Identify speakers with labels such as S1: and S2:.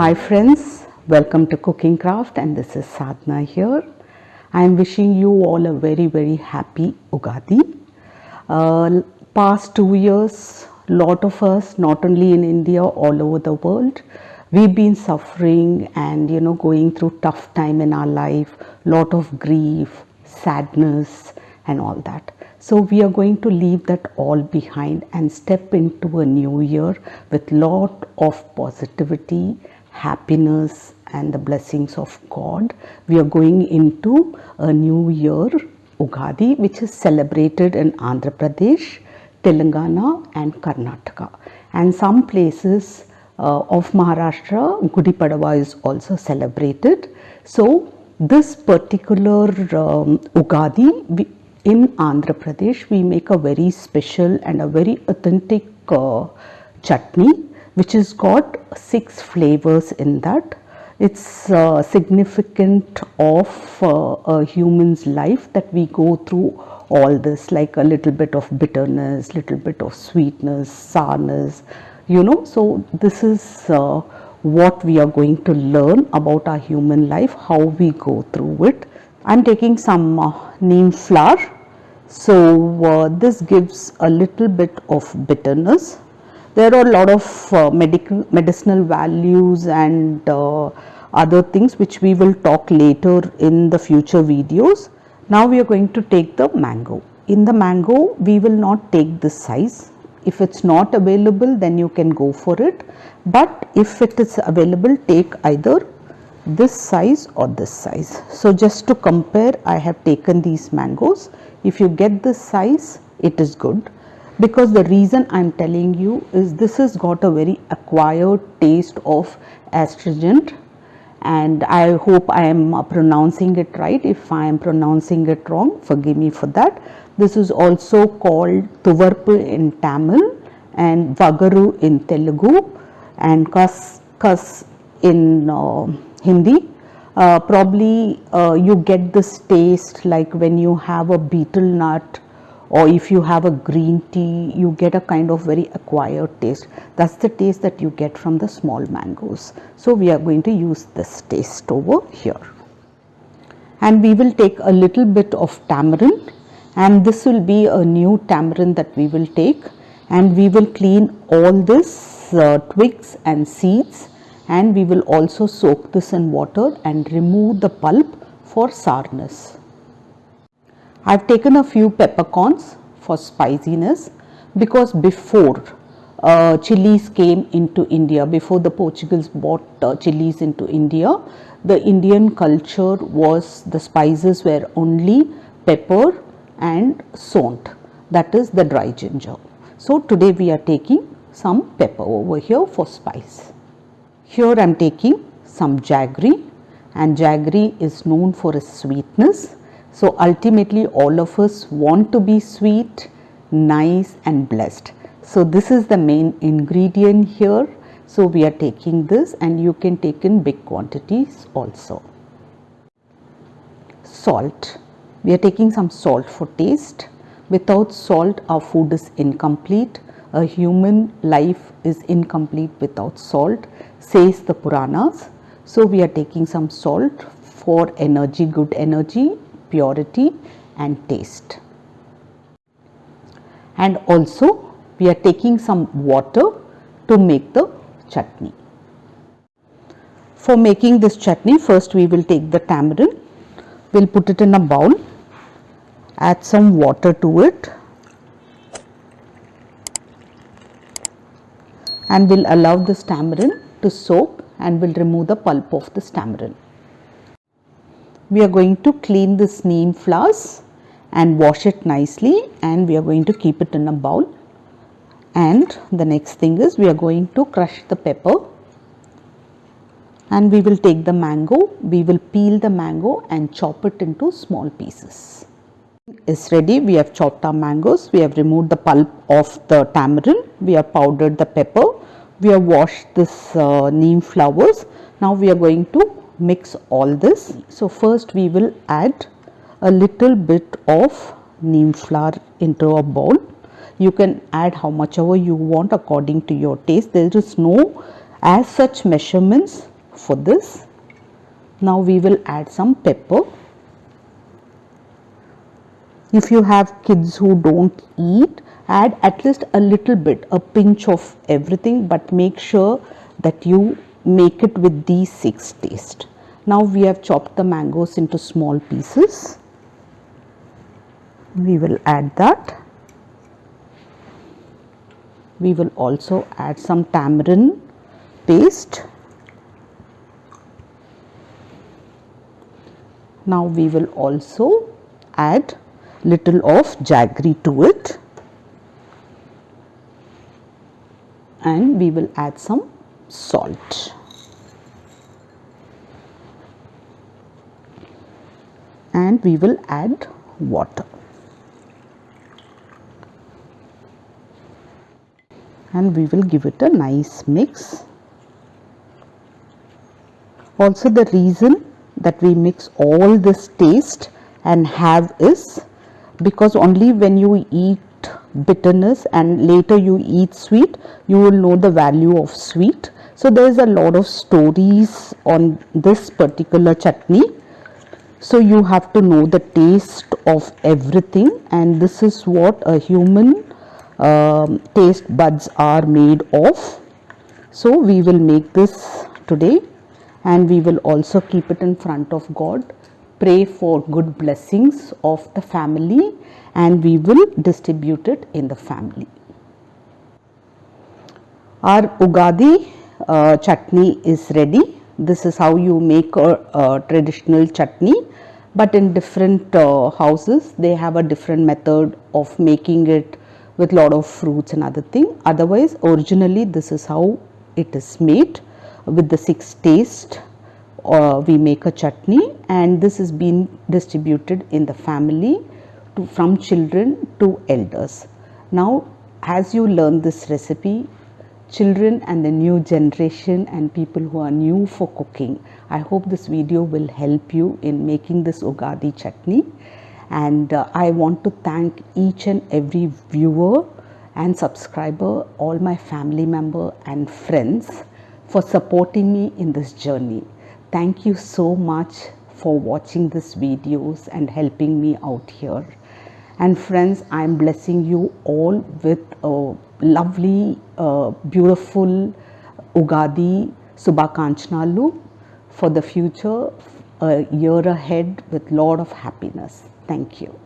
S1: Hi friends, welcome to Cooking Craft, and this is Sadhana here. I am wishing you all a very happy Ugadi. Past 2 years, lot of us, not only in India, all over the world, we've been suffering and going through tough time in our life, lot of grief, sadness and all that. So we are going to leave that all behind and step into a new year with lot of positivity, happiness and the blessings of God. We are going into a new year, Ugadi, which is celebrated in Andhra Pradesh, Telangana and Karnataka, and some places of Maharashtra, Ugadi Pachidi is also celebrated. So this particular Ugadi, in Andhra Pradesh, we make a very special and a very authentic chutney, which has got 6 flavors in that. It's significant of a human's life that we go through all this, like a little bit of bitterness, little bit of sweetness, sourness, So this is what we are going to learn about our human life, how we go through it. I'm taking some neem flour. So this gives a little bit of bitterness. There are a lot of medicinal values and other things which we will talk later in the future videos. Now we are going to take the mango. In the mango, we will not take this size. If it's not available, then you can go for it. But if it is available, take either this size or this size. So just to compare, I have taken these mangoes. If you get this size, it is good, because the reason I am telling you is this has got a very acquired taste of Astringent, and I hope I am pronouncing it right. If I am pronouncing it wrong, forgive me for that. This is also called Tuvarpu in Tamil and Vagaru in Telugu and Kas in Hindi. Probably you get this taste like when you have a betel nut, or if you have a green tea, you get a kind of very acquired taste. That's the taste that you get from the small mangoes. So we are going to use this taste over here. And we will take a little bit of tamarind, and this will be a new tamarind that we will take, and we will clean all this twigs and seeds, and we will also soak this in water and remove the pulp for sourness. I have taken a few peppercorns for spiciness, because before chilies came into India, before the Portuguese brought chilies into India, the Indian culture was the spices were only pepper and sont, that is the dry ginger. So today we are taking some pepper over here for spice. Here I am taking some jaggery, and jaggery is known for its sweetness. So ultimately all of us want to be sweet, nice and blessed. So this is the main ingredient here. So we are taking this, and you can take in big quantities also. Salt. We are taking some salt for taste. Without salt, our food is incomplete. A human life is incomplete without salt, says the Puranas. So we are taking some salt for energy, good energy, purity and taste. And also we are taking some water to make the chutney. For making this chutney, first we will take the tamarind, we'll put it in a bowl, add some water to it, and we'll allow this tamarind to soak, and we'll remove the pulp of this tamarind. We are going to clean this neem flowers and wash it nicely, and we are going to keep it in a bowl. And the next thing is we are going to crush the pepper, and we will take the mango, we will peel the mango and chop it into small pieces. Is ready. We have chopped our mangoes, we have removed the pulp of the tamarind, we have powdered the pepper, we have washed this neem flowers. Now we are going to mix all this. So first we will add a little bit of neem flour into a bowl. You can add how much ever you want according to your taste. There is no as such measurements for this. Now we will add some pepper. If you have kids who don't eat, add at least a little bit, a pinch of everything, but make sure that you make it with these 6 tastes. Now we have chopped the mangoes into small pieces. We will add that. We will also add some tamarind paste. Now we will also add little of jaggery to it, and we will add some salt, and we will add water, and we will give it a nice mix. Also, the reason that we mix all this taste and have is because only when you eat bitterness and later you eat sweet, you will know the value of sweet. So there is a lot of stories on this particular chutney. So you have to know the taste of everything, and this is what a human taste buds are made of. So we will make this today, and we will also keep it in front of God, pray for good blessings of the family, and we will distribute it in the family. Our Ugadi chutney is ready. This is how you make a traditional chutney, but in different houses they have a different method of making it with lot of fruits and other thing. Otherwise, originally this is how it is made with the 6 taste. We make a chutney, and this is being distributed in the family from children to elders. Now, as you learn this recipe, children and the new generation and people who are new for cooking, I hope this video will help you in making this Ugadi chutney. And I want to thank each and every viewer and subscriber, all my family member and friends for supporting me in this journey. Thank you so much for watching these videos and helping me out here. And friends, I am blessing you all with a lovely, beautiful Ugadi Subhakankshanalu for the future, a year ahead with lot of happiness. Thank you.